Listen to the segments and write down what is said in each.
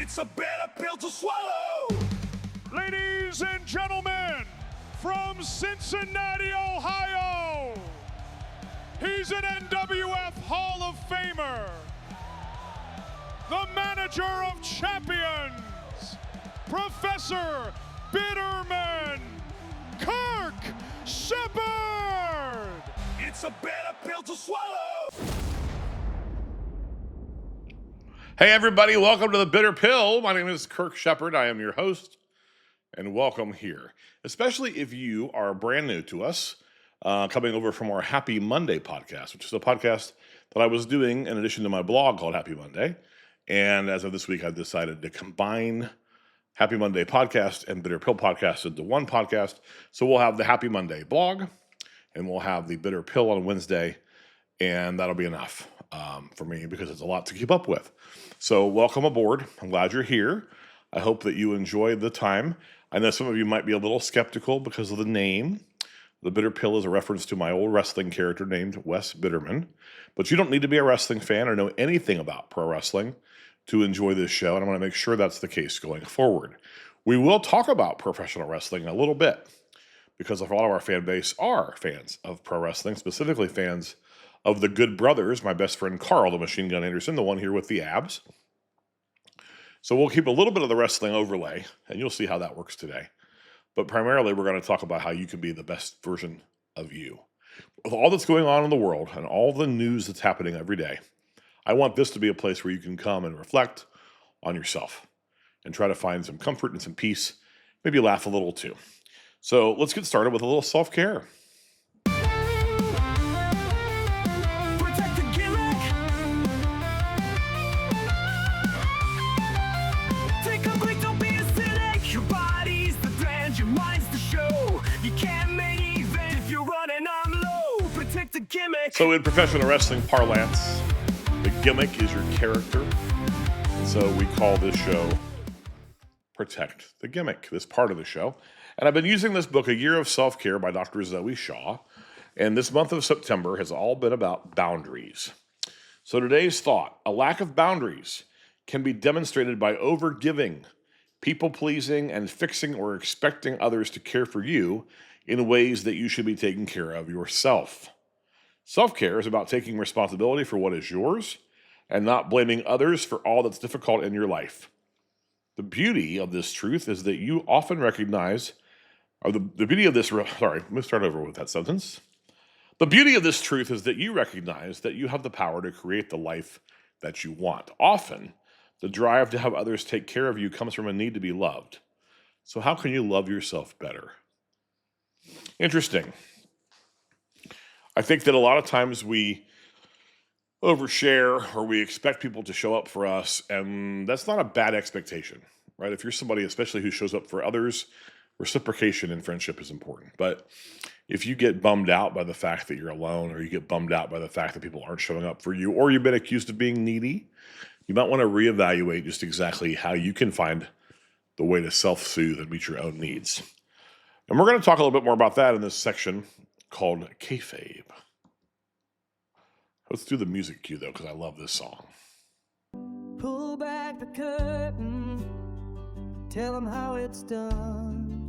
It's a bitter pill to swallow. Ladies and gentlemen, from Cincinnati, Ohio, he's an NWF Hall of Famer, the manager of champions, Professor Bitterman, Kirk Sheppard. It's a bitter pill to swallow. Hey everybody, welcome to the Bitter Pill. My name is Kirk Sheppard. I am your host, and welcome here. Especially if you are brand new to us, coming over from our Happy Monday podcast, which is a podcast that I was doing in addition to my blog called Happy Monday. And as of this week, I've decided to combine Happy Monday podcast and Bitter Pill podcast into one podcast. So we'll have the Happy Monday blog, and we'll have the Bitter Pill on Wednesday, and that'll be enough for me because it's a lot to keep up with. So welcome aboard. I'm glad you're here. I hope that you enjoyed the time. I know some of you might be a little skeptical because of the name. The Bitter Pill is a reference to my old wrestling character named Wes Bitterman. But you don't need to be a wrestling fan or know anything about pro wrestling to enjoy this show, and I'm going to make sure that's the case going forward. We will talk about professional wrestling a little bit because a lot of our fan base are fans of pro wrestling, specifically fans of the Good Brothers, my best friend Carl, the Machine Gun Anderson, the one here with the abs. So we'll keep a little bit of the wrestling overlay, and you'll see how that works today. But primarily, we're going to talk about how you can be the best version of you. With all that's going on in the world and all the news that's happening every day, I want this to be a place where you can come and reflect on yourself and try to find some comfort and some peace, maybe laugh a little too. So let's get started with a little self-care. So in professional wrestling parlance, the gimmick is your character. And so we call this show Protect the Gimmick, this part of the show. And I've been using this book, A Year of Self-Care by Dr. Zoe Shaw. And this month of September has all been about boundaries. So today's thought, a lack of boundaries can be demonstrated by overgiving, people-pleasing, and fixing or expecting others to care for you in ways that you should be taking care of yourself. Self-care is about taking responsibility for what is yours and not blaming others for all that's difficult in your life. The beauty of this truth is that you often recognize, or the beauty of this, sorry, let me start over with that sentence. The beauty of this truth is that you recognize that you have the power to create the life that you want. Often, the drive to have others take care of you comes from a need to be loved. So how can you love yourself better? Interesting. I think that a lot of times we overshare or we expect people to show up for us, and that's not a bad expectation, right? If you're somebody, especially who shows up for others, reciprocation in friendship is important. But if you get bummed out by the fact that you're alone, or you get bummed out by the fact that people aren't showing up for you, or you've been accused of being needy, you might want to reevaluate just exactly how you can find the way to self-soothe and meet your own needs. And we're going to talk a little bit more about that in this section called Kayfabe. Let's do the music cue, though, because I love this song. Pull back the curtain, tell them how it's done,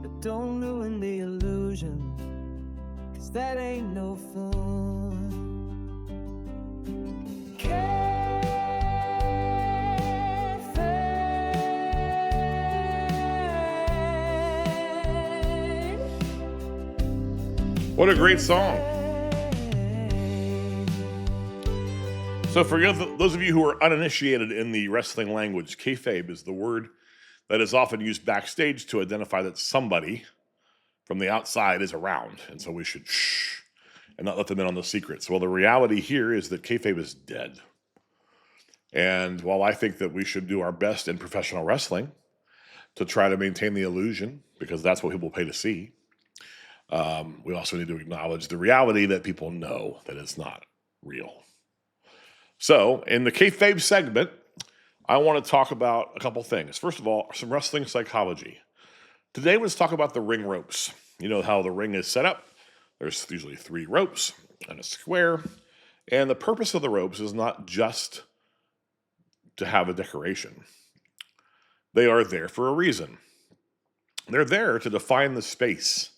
but don't ruin the illusion, because that ain't no fun. What a great song. So for those of you who are uninitiated in the wrestling language, kayfabe is the word that is often used backstage to identify that somebody from the outside is around. And so we should shh and not let them in on the secrets. Well, the reality here is that kayfabe is dead. And while I think that we should do our best in professional wrestling to try to maintain the illusion, because that's what people pay to see, we also need to acknowledge the reality that people know that it's not real. So, in the kayfabe segment, I want to talk about a couple things. First of all, some wrestling psychology. Today, let's talk about the ring ropes. You know how the ring is set up. There's usually 3 ropes and a square. And the purpose of the ropes is not just to have a decoration. They are there for a reason. They're there to define the space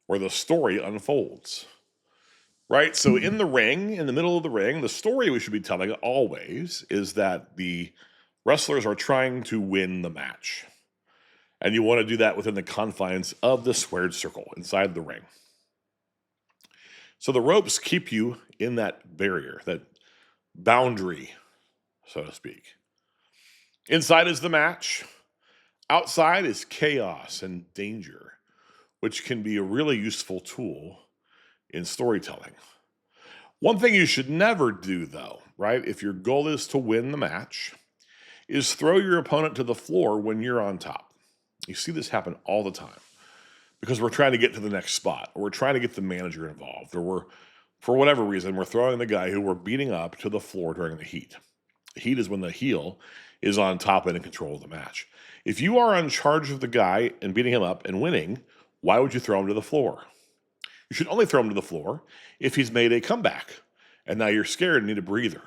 where the story unfolds. Right? So in the ring, in the middle of the ring, the story we should be telling always is that the wrestlers are trying to win the match. And you want to do that within the confines of the squared circle inside the ring. So the ropes keep you in that barrier, that boundary, so to speak. Inside is the match. Outside is chaos and danger, which can be a really useful tool in storytelling. One thing you should never do, though, right, if your goal is to win the match, is throw your opponent to the floor when you're on top. You see this happen all the time because we're trying to get to the next spot, or we're trying to get the manager involved, or we're, for whatever reason, we're throwing the guy who we're beating up to the floor during the heat. The heat is when the heel is on top and in control of the match. If you are in charge of the guy and beating him up and winning, why would you throw him to the floor? You should only throw him to the floor if he's made a comeback and now you're scared and need a breather.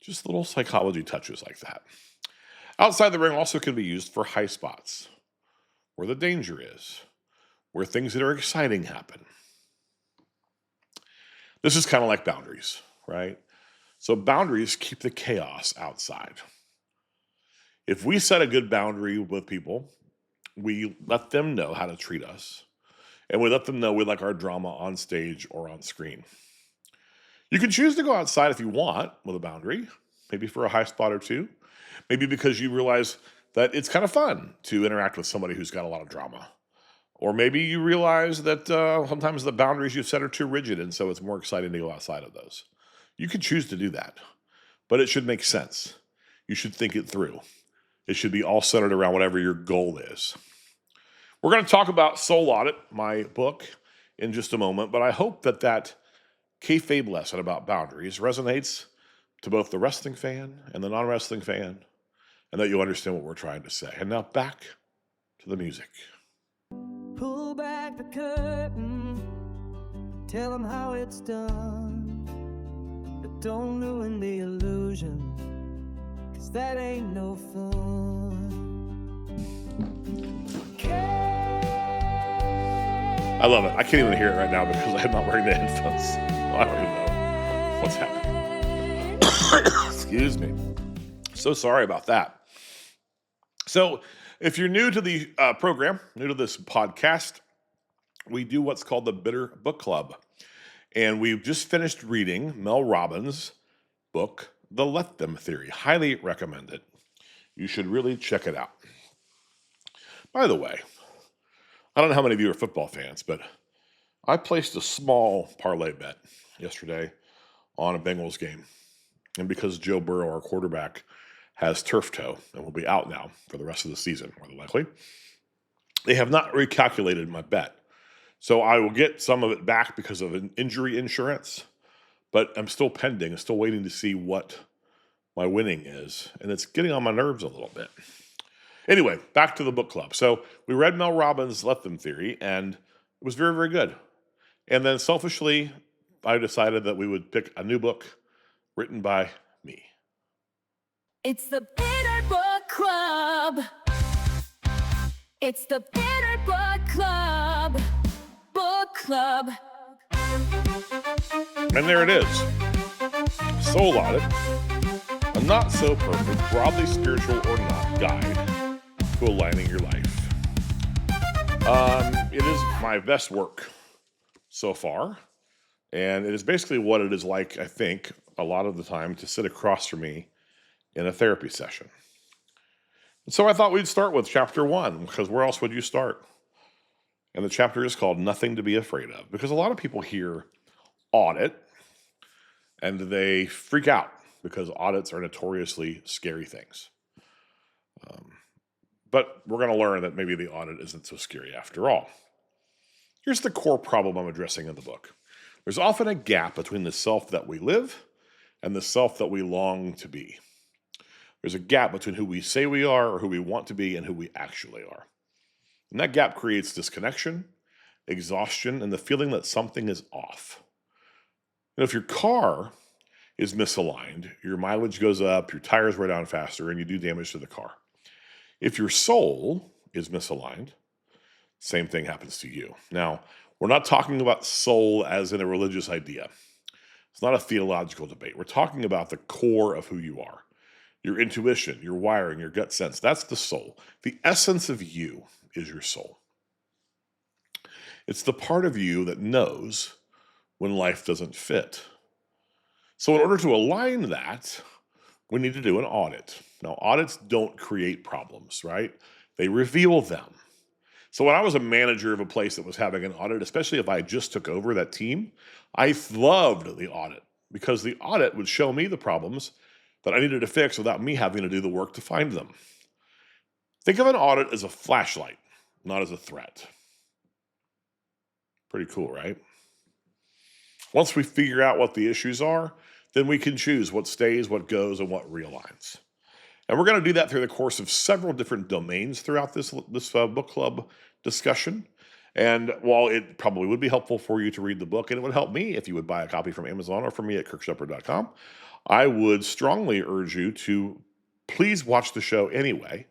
Just little psychology touches like that. Outside the ring also can be used for high spots, where the danger is, where things that are exciting happen. This is kind of like boundaries, right? So boundaries keep the chaos outside. If we set a good boundary with people, we let them know how to treat us, and we let them know we like our drama on stage or on screen. You can choose to go outside if you want with a boundary, maybe for a high spot or two, maybe because you realize that it's kind of fun to interact with somebody who's got a lot of drama. Or maybe you realize that sometimes the boundaries you've set are too rigid, and so it's more exciting to go outside of those. You can choose to do that, but it should make sense. You should think it through. It should be all centered around whatever your goal is. We're going to talk about Soul Audit, my book, in just a moment, but I hope that that kayfabe lesson about boundaries resonates to both the wrestling fan and the non-wrestling fan, and that you understand what we're trying to say. And now back to the music. Pull back the curtain, tell them how it's done, but don't ruin the illusion, 'cause that ain't no fun. I love it. I can't even hear it right now because I'm not wearing the headphones. I don't even know what's happening. Excuse me. So sorry about that. So if you're new to the program, new to this podcast, we do what's called the Bitter Book Club. And we've just finished reading Mel Robbins' book, The Let Them Theory. Highly recommend it. You should really check it out. By the way, I don't know how many of you are football fans, but I placed a small parlay bet yesterday on a Bengals game. And because Joe Burrow, our quarterback, has turf toe and will be out now for the rest of the season, more than likely, they have not recalculated my bet. So I will get some of it back because of an injury insurance, but I'm still pending. I'm still waiting to see what my winning is, and it's getting on my nerves a little bit. Anyway, back to the book club. So we read Mel Robbins' Let Them Theory, and it was very, very good. And then selfishly, I decided that we would pick a new book written by me. It's the Bitter Book Club. It's the Bitter Book Club. Book Club. And there it is. Soul Audit, a not so perfect, broadly spiritual or not guide to aligning your life. It is my best work so far. And it is basically what it is like, I think, a lot of the time to sit across from me in a therapy session. And so I thought we'd start with chapter 1, because where else would you start? And the chapter is called Nothing to Be Afraid of, because a lot of people hear audit and they freak out because audits are notoriously scary things. But we're going to learn that maybe the audit isn't so scary after all. Here's the core problem I'm addressing in the book. There's often a gap between the self that we live and the self that we long to be. There's a gap between who we say we are or who we want to be and who we actually are. And that gap creates disconnection, exhaustion, and the feeling that something is off. And if your car is misaligned, your mileage goes up, your tires wear down faster, and you do damage to the car. If your soul is misaligned, same thing happens to you. Now, we're not talking about soul as in a religious idea. It's not a theological debate. We're talking about the core of who you are. Your intuition, your wiring, your gut sense. That's the soul. The essence of you is your soul. It's the part of you that knows when life doesn't fit. So in order to align that, we need to do an audit. Now, audits don't create problems, right? They reveal them. So when I was a manager of a place that was having an audit, especially if I just took over that team, I loved the audit because the audit would show me the problems that I needed to fix without me having to do the work to find them. Think of an audit as a flashlight, not as a threat. Pretty cool, right? Once we figure out what the issues are, then we can choose what stays, what goes, and what realigns. And we're going to do that through the course of several different domains throughout this book club discussion. And while it probably would be helpful for you to read the book, and it would help me if you would buy a copy from Amazon or from me at kirksheppard.com, I would strongly urge you to please watch the show anyway,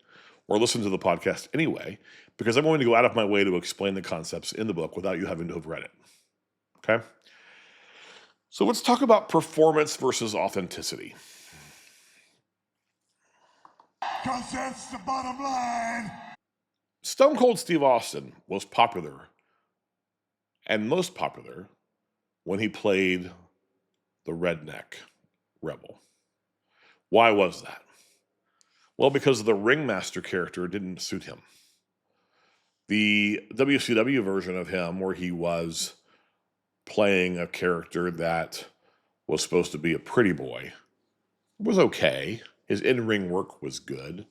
or listen to the podcast anyway, because I'm going to go out of my way to explain the concepts in the book without you having to have read it. Okay? So let's talk about performance versus authenticity. Cause that's the bottom line. Stone Cold Steve Austin was popular, and most popular, when he played the redneck rebel. Why was that? Well, because the ringmaster character didn't suit him. The WCW version of him, where he was playing a character that was supposed to be a pretty boy, was okay. His in-ring work was good,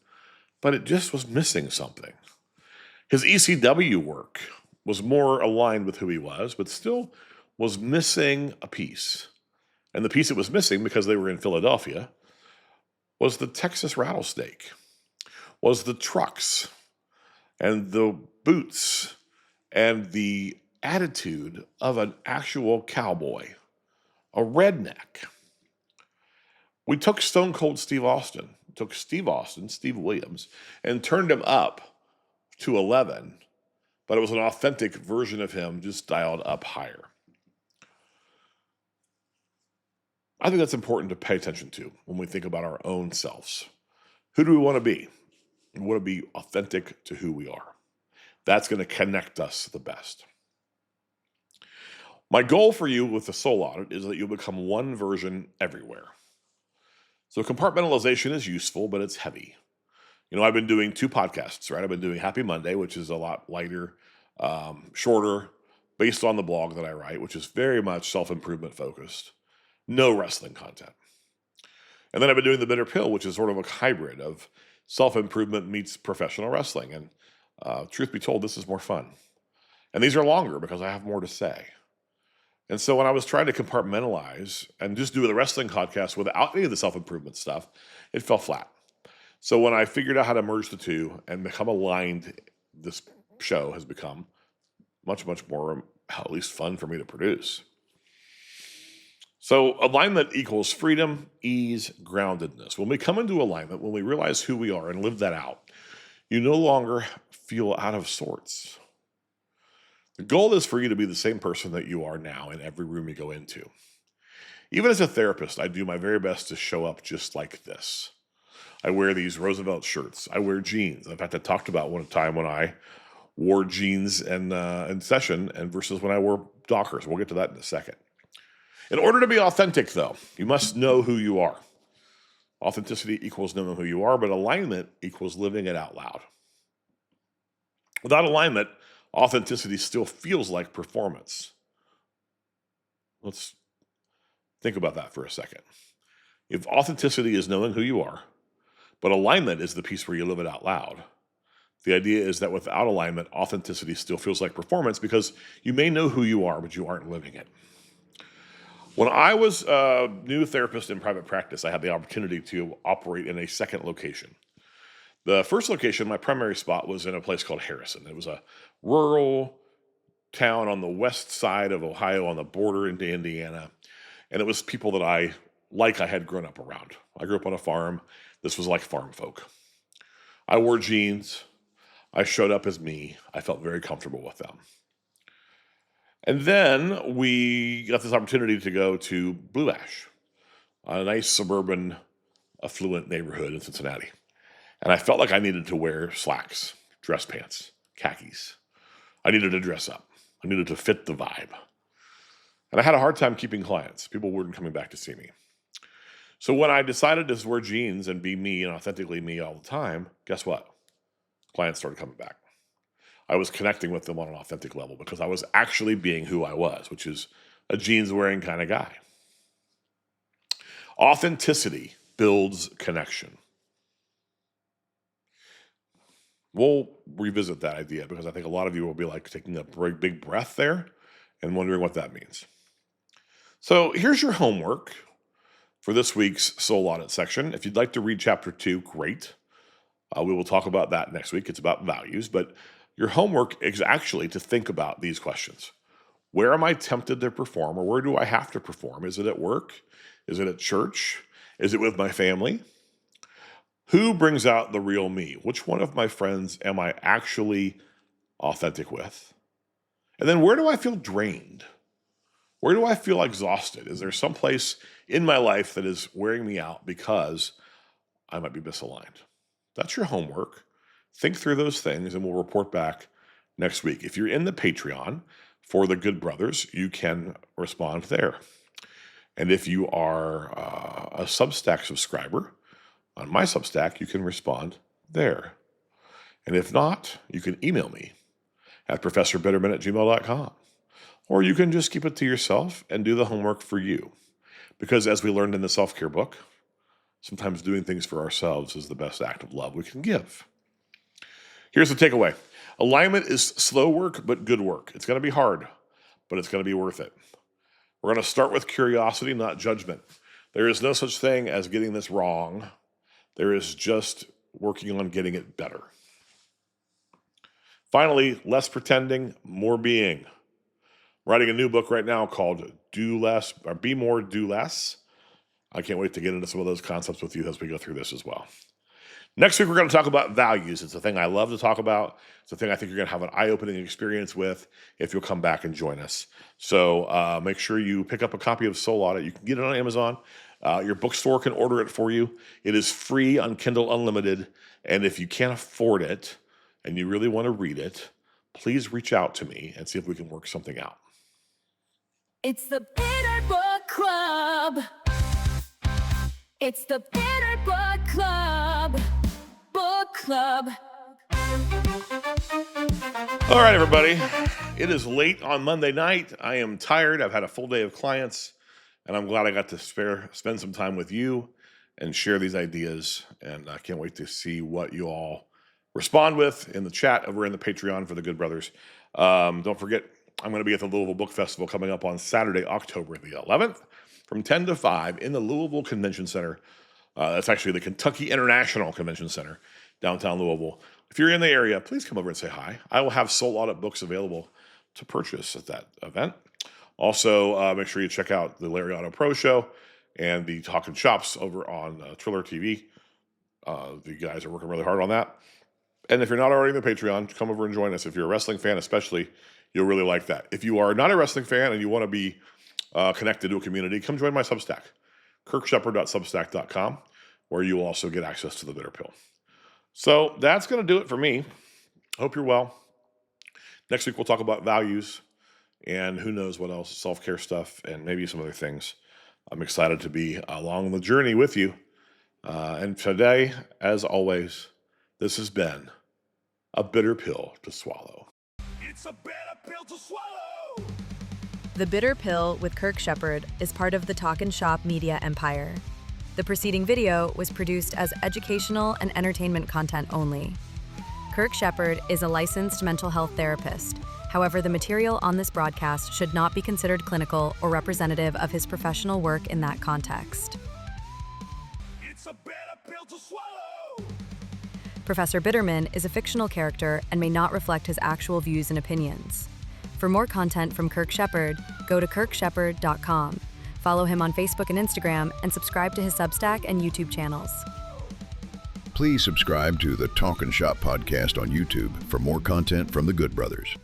but it just was missing something. His ECW work was more aligned with who he was, but still was missing a piece. And the piece it was missing, because they were in Philadelphia, was the Texas rattlesnake, was the trucks, and the boots, and the attitude of an actual cowboy, a redneck. We took Stone Cold Steve Austin, Steve Williams, and turned him up to 11, but it was an authentic version of him, just dialed up higher. I think that's important to pay attention to when we think about our own selves. Who do we want to be? We want to be authentic to who we are. That's going to connect us the best. My goal for you with the Soul Audit is that you'll become one version everywhere. So compartmentalization is useful, but it's heavy. You know, I've been doing 2 podcasts, right? I've been doing Happy Monday, which is a lot lighter, shorter, based on the blog that I write, which is very much self-improvement focused. No wrestling content. And then I've been doing The Bitter Pill, which is sort of a hybrid of self-improvement meets professional wrestling. And truth be told, this is more fun. And these are longer because I have more to say. And so when I was trying to compartmentalize and just do the wrestling podcast without any of the self-improvement stuff, it fell flat. So when I figured out how to merge the two and become aligned, this show has become much, much more, at least fun for me to produce. So alignment equals freedom, ease, groundedness. When we come into alignment, when we realize who we are and live that out, you no longer feel out of sorts. The goal is for you to be the same person that you are now in every room you go into. Even as a therapist, I do my very best to show up just like this. I wear these Roosevelt shirts. I wear jeans. In fact, I talked about one time when I wore jeans in session and versus when I wore Dockers. We'll get to that in a second. In order to be authentic, though, you must know who you are. Authenticity equals knowing who you are, but alignment equals living it out loud. Without alignment, authenticity still feels like performance. Let's think about that for a second. If authenticity is knowing who you are, but alignment is the piece where you live it out loud, the idea is that without alignment, authenticity still feels like performance because you may know who you are, but you aren't living it. When I was a new therapist in private practice, I had the opportunity to operate in a second location. The first location, my primary spot, was in a place called Harrison. It was a rural town on the west side of Ohio on the border into Indiana. And it was people that I like I had grown up around. I grew up on a farm. This was like farm folk. I wore jeans. I showed up as me. I felt very comfortable with them. And then we got this opportunity to go to Blue Ash, a nice suburban, affluent neighborhood in Cincinnati. And I felt like I needed to wear slacks, dress pants, khakis. I needed to dress up. I needed to fit the vibe. And I had a hard time keeping clients. People weren't coming back to see me. So when I decided to wear jeans and be me and authentically me all the time, guess what? Clients started coming back. I was connecting with them on an authentic level because I was actually being who I was, which is a jeans wearing kind of guy. Authenticity builds connection. We'll revisit that idea because I think a lot of you will be like taking a big breath there and wondering what that means. So here's your homework for this week's Soul Audit section. If you'd like to read chapter 2, great. We will talk about that next week. It's about values, but your homework is actually to think about these questions. Where am I tempted to perform, or where do I have to perform? Is it at work? Is it at church? Is it with my family? Who brings out the real me? Which one of my friends am I actually authentic with? And then where do I feel drained? Where do I feel exhausted? Is there some place in my life that is wearing me out because I might be misaligned? That's your homework. Think through those things and we'll report back next week. If you're in the Patreon for the Good Brothers, you can respond there. And if you are a Substack subscriber, on my Substack, you can respond there. And if not, you can email me at professorbitterman@gmail.com. Or you can just keep it to yourself and do the homework for you. Because as we learned in the self-care book, sometimes doing things for ourselves is the best act of love we can give. Here's the takeaway. Alignment is slow work, but good work. It's going to be hard, but it's going to be worth it. We're going to start with curiosity, not judgment. There is no such thing as getting this wrong. There is just working on getting it better. Finally, less pretending, more being. I'm writing a new book right now called Do Less, or Be More, Do Less. I can't wait to get into some of those concepts with you as we go through this as well. Next week, we're going to talk about values. It's a thing I love to talk about. It's a thing I think you're going to have an eye-opening experience with if you'll come back and join us. So make sure you pick up a copy of Soul Audit. You can get it on Amazon. Your bookstore can order it for you. It is free on Kindle Unlimited. And if you can't afford it and you really want to read it, please reach out to me and see if we can work something out. It's the Bitter Book Club. It's the Bitter Book Club. Book Club. All right, everybody. It is late on Monday night. I am tired. I've had a full day of clients, and I'm glad I got to spend some time with you and share these ideas. And I can't wait to see what you all respond with in the chat over in the Patreon for the Good Brothers. Don't forget, I'm going to be at the Louisville Book Festival coming up on Saturday, October the 11th from 10 to 5 in the Louisville Convention Center. That's actually the Kentucky International Convention Center, downtown Louisville. If you're in the area, please come over and say hi. I will have Soul Audit books available to purchase at that event. Also, make sure you check out the Larry Auto Pro Show and the Talkin' Shops over on Triller TV. The guys are working really hard on that. And if you're not already in the Patreon, come over and join us. If you're a wrestling fan especially, you'll really like that. If you are not a wrestling fan and you want to be connected to a community, come join my Substack, kirksheppard.substack.com, where you will also get access to the Bitter Pill. So that's going to do it for me. Hope you're well. Next week, we'll talk about values and who knows what else, self-care stuff, and maybe some other things. I'm excited to be along the journey with you. And today, as always, this has been a bitter pill to swallow. It's a bitter pill to swallow. The Bitter Pill with Kirk Sheppard is part of the Talkin' Shop media empire. The preceding video was produced as educational and entertainment content only. Kirk Sheppard is a licensed mental health therapist. However, the material on this broadcast should not be considered clinical or representative of his professional work in that context. It's a bitter pill to swallow. Professor Bitterman is a fictional character and may not reflect his actual views and opinions. For more content from Kirk Sheppard, go to kirksheppard.com. Follow him on Facebook and Instagram, and subscribe to his Substack and YouTube channels. Please subscribe to the Talkin' Shop podcast on YouTube for more content from the Good Brothers.